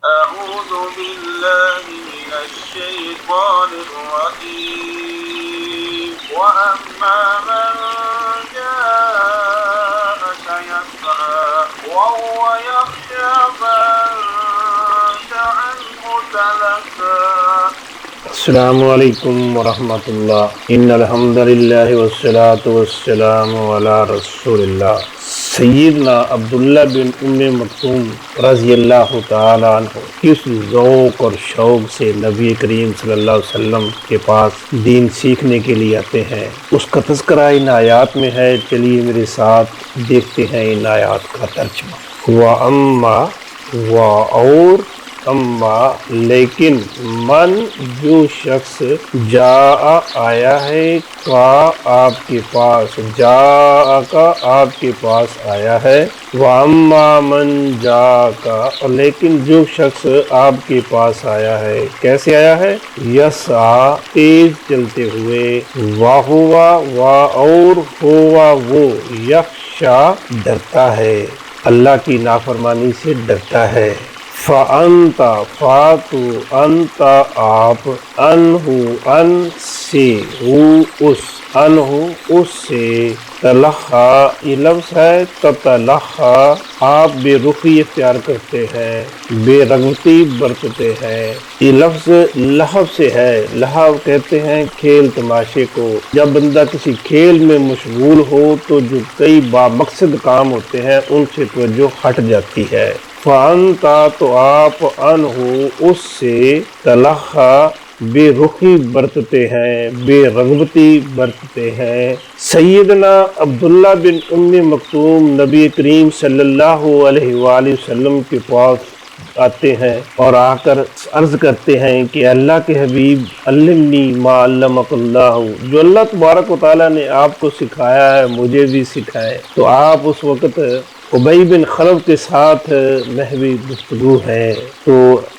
أعوذ بالله من الشيطان الرجيم وأما من جاءك يسعى وهو يخشى فأنت عنه تلهى. السلام علیکم ورحمۃ اللہ. ان الحمد للہ والصلاۃ والسلام علی رسول اللہ. سیدنا عبداللہ بن ام مکتوم رضی اللہ تعالیٰ عنہ کس ذوق اور شوق سے نبی کریم صلی اللہ علیہ وسلم کے پاس دین سیکھنے کے لیے آتے ہیں، اس کا تذکرہ ان آیات میں ہے. چلیے میرے ساتھ دیکھتے ہیں ان آیات کا ترجمہ. وَأَمَّا اور اما لیکن من جو شخص جا آیا ہے کا آپ کے پاس، جا کا آپ کے پاس آیا ہے. واما من جا کا اور لیکن جو شخص آپ کے پاس آیا ہے کیسے آیا ہے؟ یسعا تیز چلتے ہوئے، واہوا اور ہوا وہ، یخشا ڈرتا ہے، اللہ کی نافرمانی سے ڈرتا ہے. فَأَنْتَ فَاتُ أَنْتَ آپ، أَنْهُ أَنْ سے، اس سے، تلخا یہ لفظ ہے تتلخا آپ بے رخی اختیار کرتے ہیں، بے رغبتی برتتے ہیں. یہ لفظ لہو سے ہے. لہو کہتے ہیں کھیل تماشے کو. جب بندہ کسی کھیل میں مشغول ہو تو جو کئی بامقصد کام ہوتے ہیں ان سے توجہ ہٹ جاتی ہے. فَأَنْتَ تو آپ، انہو اس سے، تلخا بے رخی برتتے ہیں، بے رغبتی برتتے ہیں. سیدنا عبداللہ بن ام مکتوم نبی کریم صلی اللہ علیہ وآلہ وسلم کے پاس آتے ہیں اور آ کر عرض کرتے ہیں کہ اللہ کے حبیب علمنی ما علمک اللہ، جو اللہ تبارک و تعالیٰ نے آپ کو سکھایا ہے مجھے بھی سکھائے. تو آپ اس وقت ابی بن خلف کے ساتھ محوی گفتگو ہے. تو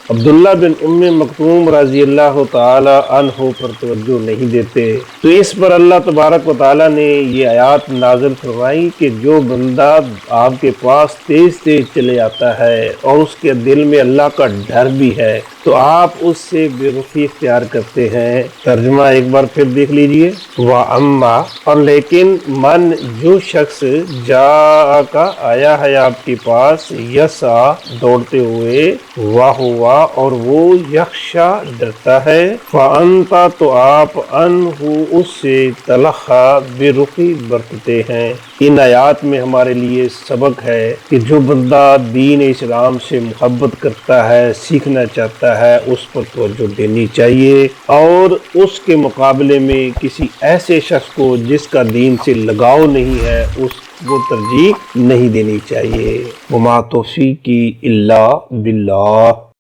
عبداللہ بن ام مکتوم رضی اللہ تعالی عنہ پر توجہ نہیں دیتے. تو اس پر اللہ تبارک و تعالیٰ نے یہ آیات نازل فرمائی کہ جو بندہ آپ کے پاس تیز تیز چلے آتا ہے اور اس کے دل میں اللہ کا ڈر بھی ہے تو آپ اس سے بے رخی اختیار کرتے ہیں. ترجمہ ایک بار پھر دیکھ لیجئے. وَأَمَّا اور لیکن من جو شخص جا کا آیا ہے آپ کے پاس، یسا دوڑتے ہوئے، واہوا اور وہ، یخشا ڈرتا ہے. فَأَنْتَ تو آپ، انہو اس سے، تلخا بے رخی برتتے ہیں. ان آیات میں ہمارے لیے سبق ہے کہ جو بندہ دین اسلام سے محبت کرتا ہے، سیکھنا چاہتا ہے، اس پر توجہ دینی چاہیے اور اس کے مقابلے میں کسی ایسے شخص کو جس کا دین سے لگاؤ نہیں ہے اس کو ترجیح نہیں دینی چاہیے. وما توفیقی الا باللہ.